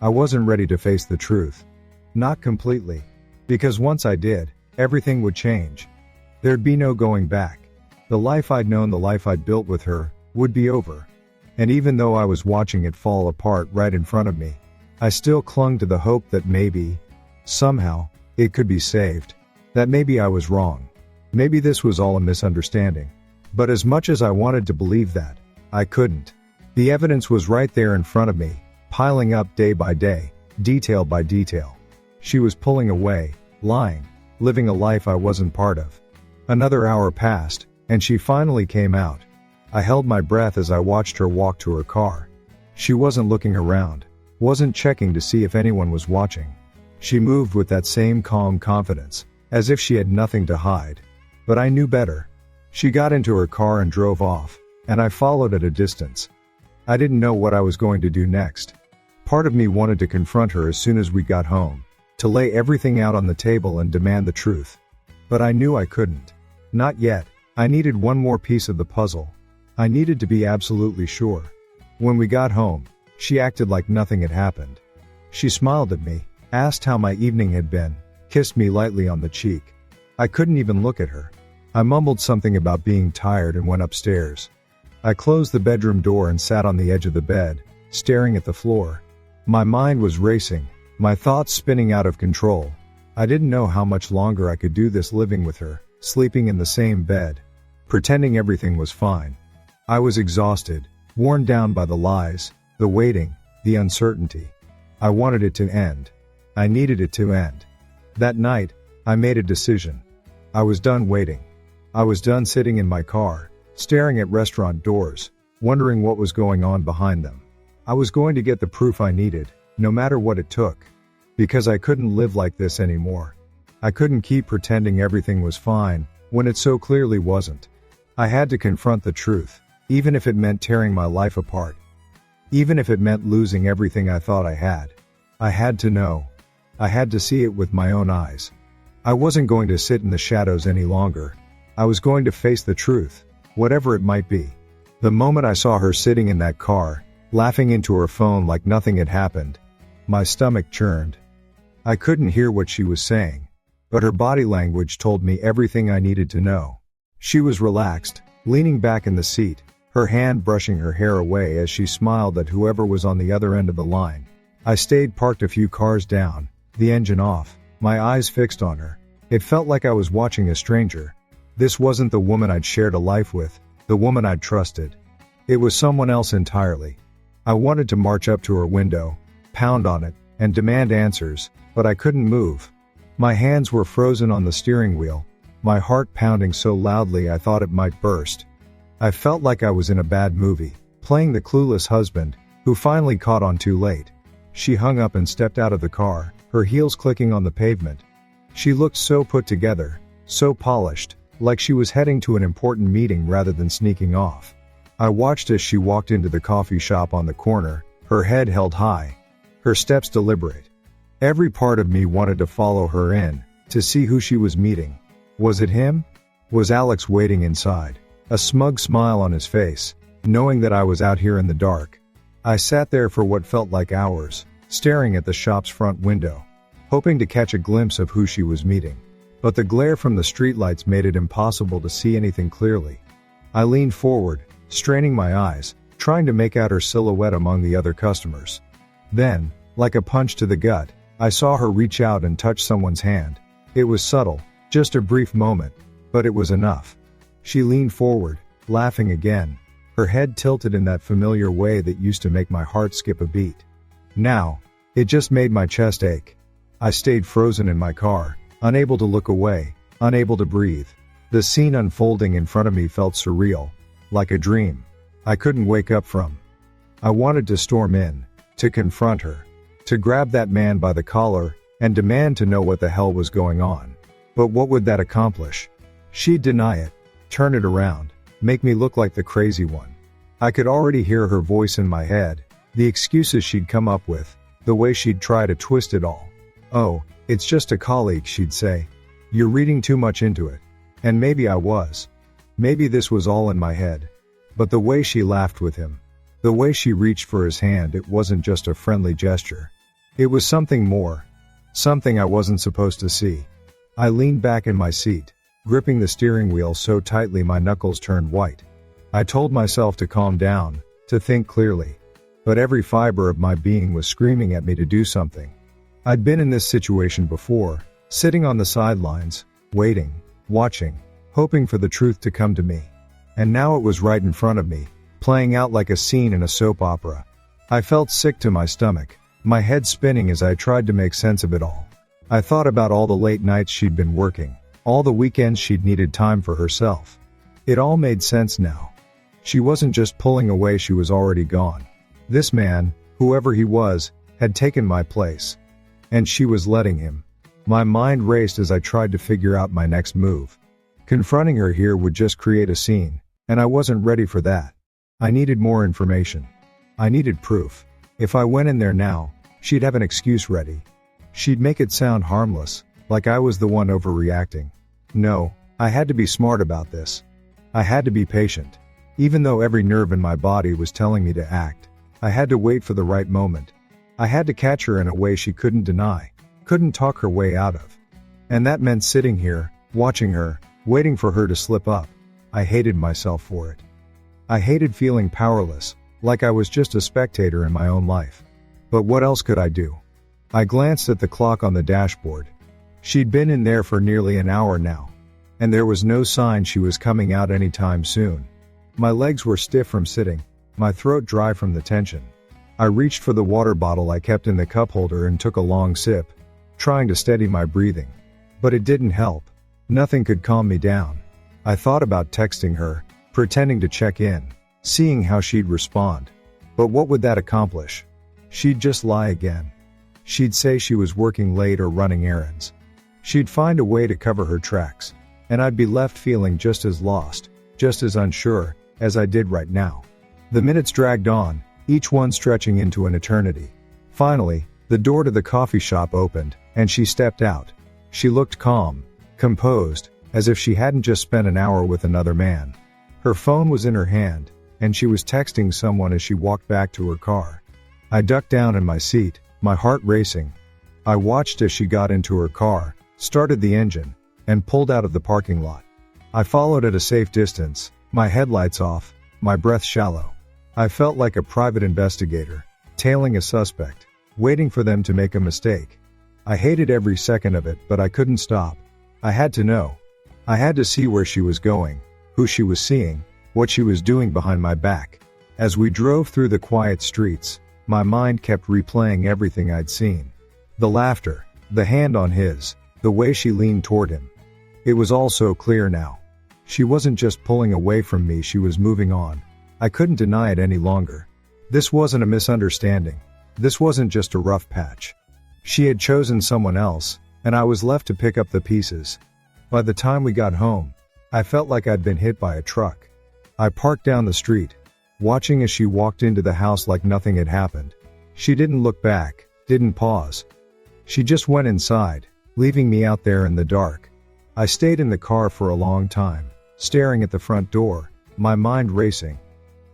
Speaker 1: I wasn't ready to face the truth. Not completely. Because once I did, everything would change. There'd be no going back. The life I'd known, the life I'd built with her, would be over. And even though I was watching it fall apart right in front of me, I still clung to the hope that maybe, somehow, it could be saved. That maybe I was wrong. Maybe this was all a misunderstanding. But as much as I wanted to believe that, I couldn't. The evidence was right there in front of me, piling up day by day, detail by detail. She was pulling away, lying, living a life I wasn't part of. Another hour passed, and she finally came out. I held my breath as I watched her walk to her car. She wasn't looking around, wasn't checking to see if anyone was watching. She moved with that same calm confidence, as if she had nothing to hide. But I knew better. She got into her car and drove off, and I followed at a distance. I didn't know what I was going to do next. Part of me wanted to confront her as soon as we got home, to lay everything out on the table and demand the truth. But I knew I couldn't. Not yet. I needed one more piece of the puzzle. I needed to be absolutely sure. When we got home, she acted like nothing had happened. She smiled at me, asked how my evening had been, kissed me lightly on the cheek. I couldn't even look at her. I mumbled something about being tired and went upstairs. I closed the bedroom door and sat on the edge of the bed, staring at the floor. My mind was racing, my thoughts spinning out of control. I didn't know how much longer I could do this, living with her, sleeping in the same bed, pretending everything was fine. I was exhausted, worn down by the lies, the waiting, the uncertainty. I wanted it to end. I needed it to end. That night, I made a decision. I was done waiting. I was done sitting in my car, staring at restaurant doors, wondering what was going on behind them. I was going to get the proof I needed, no matter what it took. Because I couldn't live like this anymore. I couldn't keep pretending everything was fine, when it so clearly wasn't. I had to confront the truth, even if it meant tearing my life apart. Even if it meant losing everything I thought I had. I had to know. I had to see it with my own eyes. I wasn't going to sit in the shadows any longer. I was going to face the truth, whatever it might be. The moment I saw her sitting in that car, laughing into her phone like nothing had happened, my stomach churned. I couldn't hear what she was saying, but her body language told me everything I needed to know. She was relaxed, leaning back in the seat, her hand brushing her hair away as she smiled at whoever was on the other end of the line. I stayed parked a few cars down, the engine off, my eyes fixed on her. It felt like I was watching a stranger. This wasn't the woman I'd shared a life with, the woman I'd trusted. It was someone else entirely. I wanted to march up to her window, pound on it, and demand answers, but I couldn't move. My hands were frozen on the steering wheel, my heart pounding so loudly I thought it might burst. I felt like I was in a bad movie, playing the clueless husband, who finally caught on too late. She hung up and stepped out of the car, her heels clicking on the pavement. She looked so put together, so polished, like she was heading to an important meeting rather than sneaking off. I watched as she walked into the coffee shop on the corner, her head held high, her steps deliberate. Every part of me wanted to follow her in, to see who she was meeting. Was it him? Was Alex waiting inside, a smug smile on his face, knowing that I was out here in the dark? I sat there for what felt like hours, staring at the shop's front window, hoping to catch a glimpse of who she was meeting. But the glare from the streetlights made it impossible to see anything clearly. I leaned forward, straining my eyes, trying to make out her silhouette among the other customers. Then, like a punch to the gut, I saw her reach out and touch someone's hand. It was subtle, just a brief moment, but it was enough. She leaned forward, laughing again, her head tilted in that familiar way that used to make my heart skip a beat. Now, it just made my chest ache. I stayed frozen in my car, unable to look away, unable to breathe. The scene unfolding in front of me felt surreal, like a dream I couldn't wake up from. I wanted to storm in, to confront her, to grab that man by the collar, and demand to know what the hell was going on. But what would that accomplish? She'd deny it, turn it around, make me look like the crazy one. I could already hear her voice in my head, the excuses she'd come up with, the way she'd try to twist it all. "Oh, it's just a colleague," she'd say. "You're reading too much into it." And maybe I was. Maybe this was all in my head. But the way she laughed with him, the way she reached for his hand, it wasn't just a friendly gesture. It was something more. Something I wasn't supposed to see. I leaned back in my seat, gripping the steering wheel so tightly my knuckles turned white. I told myself to calm down, to think clearly. But every fiber of my being was screaming at me to do something. I'd been in this situation before, sitting on the sidelines, waiting, watching, hoping for the truth to come to me. And now it was right in front of me, playing out like a scene in a soap opera. I felt sick to my stomach, my head spinning as I tried to make sense of it all. I thought about all the late nights she'd been working, all the weekends she'd needed time for herself. It all made sense now. She wasn't just pulling away, she was already gone. This man, whoever he was, had taken my place. And she was letting him. My mind raced as I tried to figure out my next move. Confronting her here would just create a scene, and I wasn't ready for that. I needed more information. I needed proof. If I went in there now, she'd have an excuse ready. She'd make it sound harmless, like I was the one overreacting. No, I had to be smart about this. I had to be patient. Even though every nerve in my body was telling me to act, I had to wait for the right moment. I had to catch her in a way she couldn't deny, couldn't talk her way out of. And that meant sitting here, watching her, waiting for her to slip up. I hated myself for it. I hated feeling powerless, like I was just a spectator in my own life. But what else could I do? I glanced at the clock on the dashboard. She'd been in there for nearly an hour now, and there was no sign she was coming out anytime soon. My legs were stiff from sitting, my throat dry from the tension. I reached for the water bottle I kept in the cup holder and took a long sip, trying to steady my breathing. But it didn't help. Nothing could calm me down. I thought about texting her, pretending to check in, seeing how she'd respond. But what would that accomplish? She'd just lie again. She'd say she was working late or running errands. She'd find a way to cover her tracks, and I'd be left feeling just as lost, just as unsure, as I did right now. The minutes dragged on, each one stretching into an eternity. Finally, the door to the coffee shop opened, and she stepped out. She looked calm, composed, as if she hadn't just spent an hour with another man. Her phone was in her hand, and she was texting someone as she walked back to her car. I ducked down in my seat, my heart racing. I watched as she got into her car, started the engine, and pulled out of the parking lot. I followed at a safe distance, my headlights off, my breath shallow. I felt like a private investigator, tailing a suspect, waiting for them to make a mistake. I hated every second of it, but I couldn't stop. I had to know. I had to see where she was going, who she was seeing, what she was doing behind my back. As we drove through the quiet streets, my mind kept replaying everything I'd seen. The laughter, the hand on his, the way she leaned toward him. It was all so clear now. She wasn't just pulling away from me, she was moving on. I couldn't deny it any longer. This wasn't a misunderstanding. This wasn't just a rough patch. She had chosen someone else, and I was left to pick up the pieces. By the time we got home, I felt like I'd been hit by a truck. I parked down the street, watching as she walked into the house like nothing had happened. She didn't look back, didn't pause. She just went inside, leaving me out there in the dark. I stayed in the car for a long time, staring at the front door, my mind racing.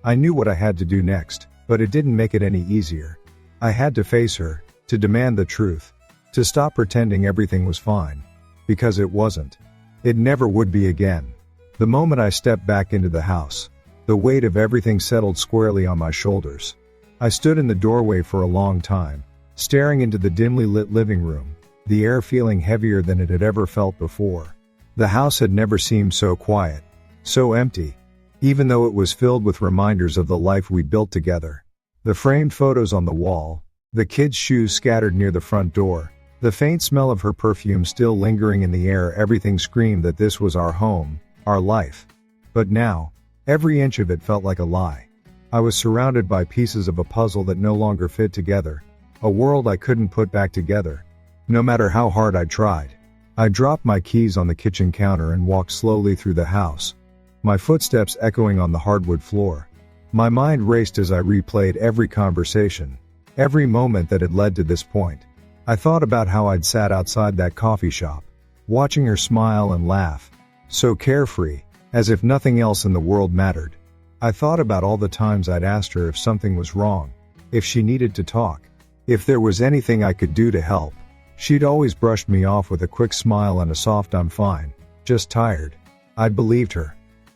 Speaker 1: I knew what I had to do next, but it didn't make it any easier. I had to face her, to demand the truth, to stop pretending everything was fine. Because it wasn't. It never would be again. The moment I stepped back into the house, the weight of everything settled squarely on my shoulders. I stood in the doorway for a long time, staring into the dimly lit living room, the air feeling heavier than it had ever felt before. The house had never seemed so quiet, so empty, even though it was filled with reminders of the life we'd built together. The framed photos on the wall, the kids' shoes scattered near the front door, the faint smell of her perfume still lingering in the air, everything screamed that this was our home, our life. But now, every inch of it felt like a lie. I was surrounded by pieces of a puzzle that no longer fit together, a world I couldn't put back together, no matter how hard I tried. I dropped my keys on the kitchen counter and walked slowly through the house, my footsteps echoing on the hardwood floor. My mind raced as I replayed every conversation, every moment that had led to this point. I thought about how I'd sat outside that coffee shop, watching her smile and laugh, so carefree, as if nothing else in the world mattered. I thought about all the times I'd asked her if something was wrong, if she needed to talk, if there was anything I could do to help. She'd always brushed me off with a quick smile and a soft "I'm fine, just tired." I'd believed her.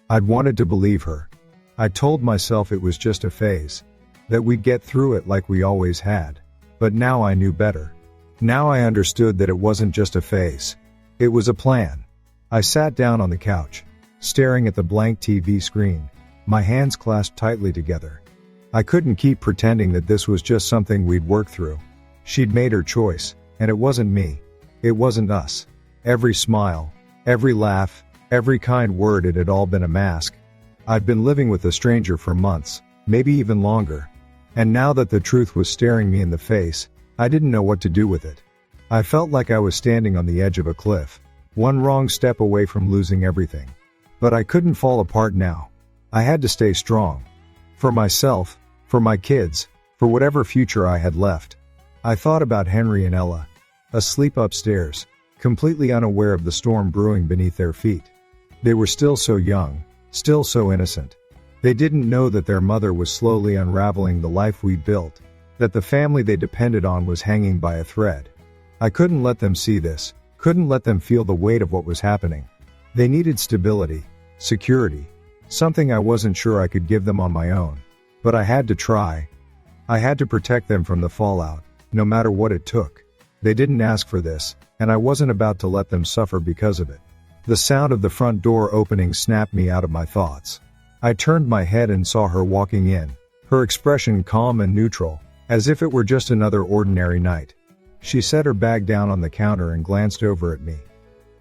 Speaker 1: I'd wanted to believe her. I told myself it was just a phase, that we'd get through it like we always had. But now I knew better. Now I understood that it wasn't just a phase. It was a plan. I sat down on the couch, staring at the blank TV screen, my hands clasped tightly together. I couldn't keep pretending that this was just something we'd work through. She'd made her choice, and it wasn't me. It wasn't us. Every smile, every laugh, every kind word, it had all been a mask. I'd been living with a stranger for months, maybe even longer. And now that the truth was staring me in the face, I didn't know what to do with it. I felt like I was standing on the edge of a cliff, one wrong step away from losing everything. But I couldn't fall apart now. I had to stay strong. For myself, for my kids, for whatever future I had left. I thought about Henry and Ella, asleep upstairs, completely unaware of the storm brewing beneath their feet. They were still so young, still so innocent. They didn't know that their mother was slowly unraveling the life we'd built, that the family they depended on was hanging by a thread. I couldn't let them see this, couldn't let them feel the weight of what was happening. They needed stability, security, something I wasn't sure I could give them on my own. But I had to try. I had to protect them from the fallout, no matter what it took. They didn't ask for this, and I wasn't about to let them suffer because of it. The sound of the front door opening snapped me out of my thoughts. I turned my head and saw her walking in, her expression calm and neutral, as if it were just another ordinary night. She set her bag down on the counter and glanced over at me.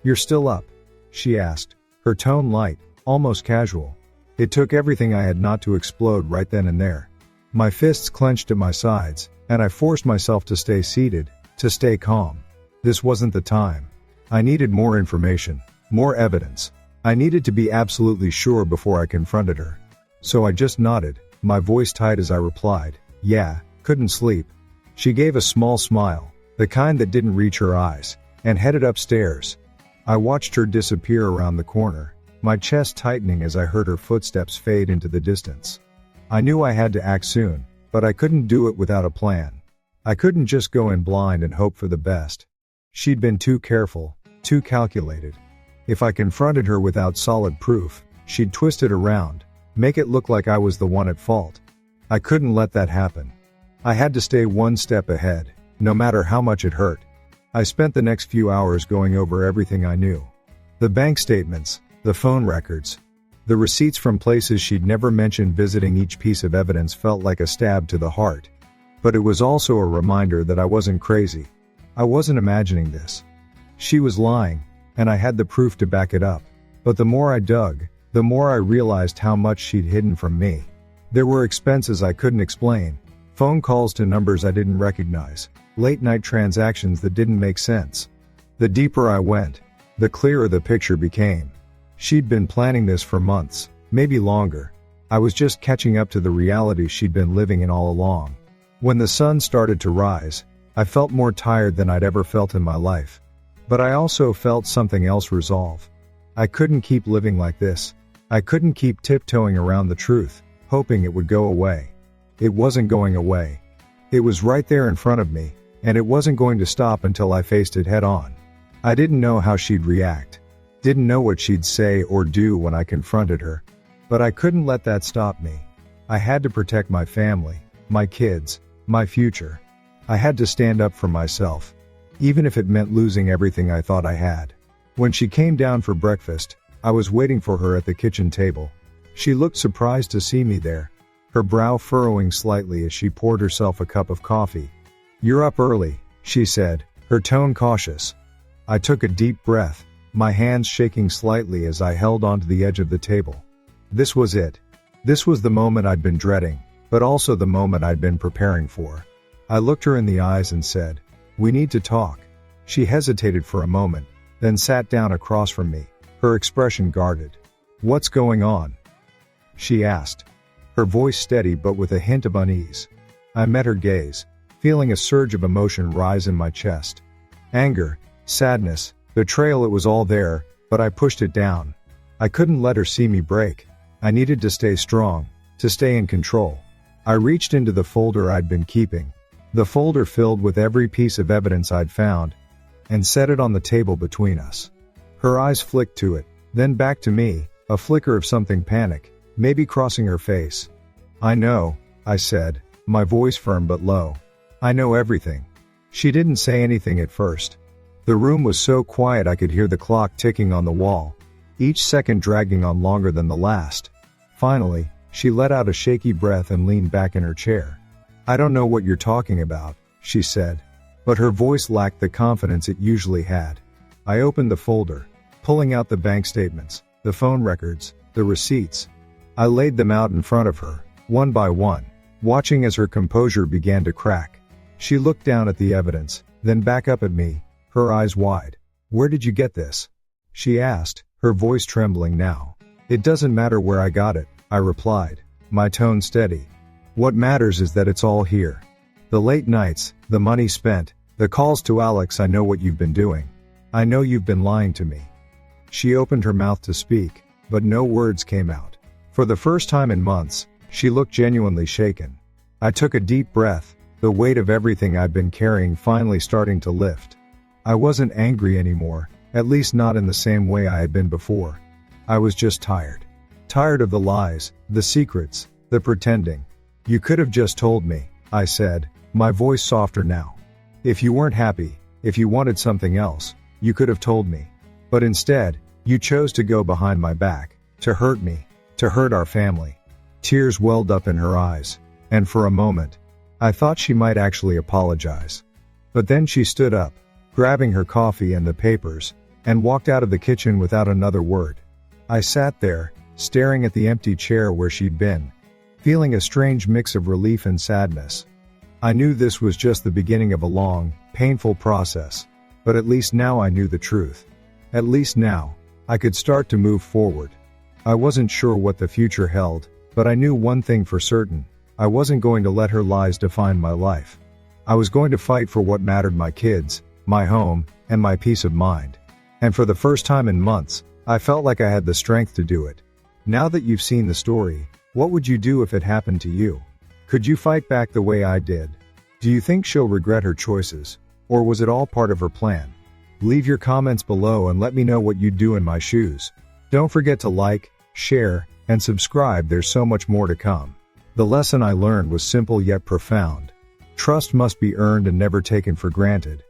Speaker 1: "You're still up?" she asked, her tone light, almost casual. It took everything I had not to explode right then and there. My fists clenched at my sides, and I forced myself to stay seated, to stay calm. This wasn't the time. I needed more information, more evidence. I needed to be absolutely sure before I confronted her. So I just nodded, my voice tight as I replied, "Yeah, couldn't sleep." She gave a small smile, the kind that didn't reach her eyes, and headed upstairs. I watched her disappear around the corner, my chest tightening as I heard her footsteps fade into the distance. I knew I had to act soon, but I couldn't do it without a plan. I couldn't just go in blind and hope for the best. She'd been too careful, too calculated. If I confronted her without solid proof, she'd twist it around, make it look like I was the one at fault. I couldn't let that happen. I had to stay one step ahead, no matter how much it hurt. I spent the next few hours going over everything I knew. The bank statements, the phone records, the receipts from places she'd never mentioned. Visiting each piece of evidence felt like a stab to the heart. But it was also a reminder that I wasn't crazy. I wasn't imagining this. She was lying, and I had the proof to back it up. But the more I dug, the more I realized how much she'd hidden from me. There were expenses I couldn't explain, phone calls to numbers I didn't recognize, late-night transactions that didn't make sense. The deeper I went, the clearer the picture became. She'd been planning this for months, maybe longer. I was just catching up to the reality she'd been living in all along. When the sun started to rise, I felt more tired than I'd ever felt in my life. But I also felt something else: resolve. I couldn't keep living like this. I couldn't keep tiptoeing around the truth, hoping it would go away. It wasn't going away. It was right there in front of me, and it wasn't going to stop until I faced it head on. I didn't know how she'd react. Didn't know what she'd say or do when I confronted her. But I couldn't let that stop me. I had to protect my family, my kids, my future. I had to stand up for myself, even if it meant losing everything I thought I had. When she came down for breakfast, I was waiting for her at the kitchen table. She looked surprised to see me there, her brow furrowing slightly as she poured herself a cup of coffee. "You're up early," she said, her tone cautious. I took a deep breath, my hands shaking slightly as I held onto the edge of the table. This was it. This was the moment I'd been dreading, but also the moment I'd been preparing for. I looked her in the eyes and said, "We need to talk." She hesitated for a moment, then sat down across from me, her expression guarded. "What's going on?" she asked, her voice steady but with a hint of unease. I met her gaze, feeling a surge of emotion rise in my chest. Anger, sadness, betrayal, it was all there, but I pushed it down. I couldn't let her see me break. I needed to stay strong, to stay in control. I reached into the folder I'd been keeping, the folder filled with every piece of evidence I'd found, and set it on the table between us. Her eyes flicked to it, then back to me, a flicker of something panic, maybe crossing her face. "I know," I said, my voice firm but low. "I know everything." She didn't say anything at first. The room was so quiet I could hear the clock ticking on the wall, each second dragging on longer than the last. Finally, she let out a shaky breath and leaned back in her chair. "I don't know what you're talking about," she said, but her voice lacked the confidence it usually had. I opened the folder, pulling out the bank statements, the phone records, the receipts. I laid them out in front of her, one by one, watching as her composure began to crack. She looked down at the evidence, then back up at me, her eyes wide. "Where did you get this?" she asked, her voice trembling now. "It doesn't matter where I got it," I replied, my tone steady. "What matters is that it's all here. The late nights, the money spent, the calls to Alex. I know what you've been doing. I know you've been lying to me." She opened her mouth to speak, but no words came out. For the first time in months, she looked genuinely shaken. I took a deep breath, the weight of everything I'd been carrying finally starting to lift. I wasn't angry anymore, at least not in the same way I had been before. I was just tired. Tired of the lies, the secrets, the pretending. "You could have just told me," I said, my voice softer now. "If you weren't happy, if you wanted something else, you could have told me. But instead, you chose to go behind my back, to hurt me, to hurt our family." Tears welled up in her eyes, and for a moment, I thought she might actually apologize. But then she stood up, grabbing her coffee and the papers, and walked out of the kitchen without another word. I sat there, staring at the empty chair where she'd been, feeling a strange mix of relief and sadness. I knew this was just the beginning of a long, painful process, but at least now I knew the truth. At least now, I could start to move forward. I wasn't sure what the future held, but I knew one thing for certain: I wasn't going to let her lies define my life. I was going to fight for what mattered: my kids, my home, and my peace of mind. And for the first time in months, I felt like I had the strength to do it. Now that you've seen the story, what would you do if it happened to you? Could you fight back the way I did? Do you think she'll regret her choices? Or was it all part of her plan? Leave your comments below and let me know what you'd do in my shoes. Don't forget to like, share, and subscribe. There's so much more to come. The lesson I learned was simple yet profound. Trust must be earned and never taken for granted.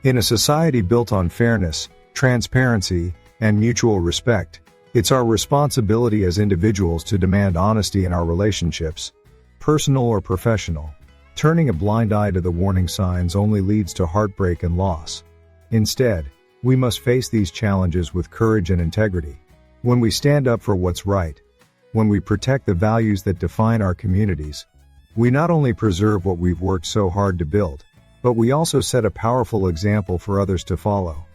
Speaker 1: In a society built on fairness, transparency, and mutual respect, it's our responsibility as individuals to demand honesty in our relationships, personal or professional. Turning a blind eye to the warning signs only leads to heartbreak and loss. Instead, we must face these challenges with courage and integrity. When we stand up for what's right, when we protect the values that define our communities, we not only preserve what we've worked so hard to build, but we also set a powerful example for others to follow.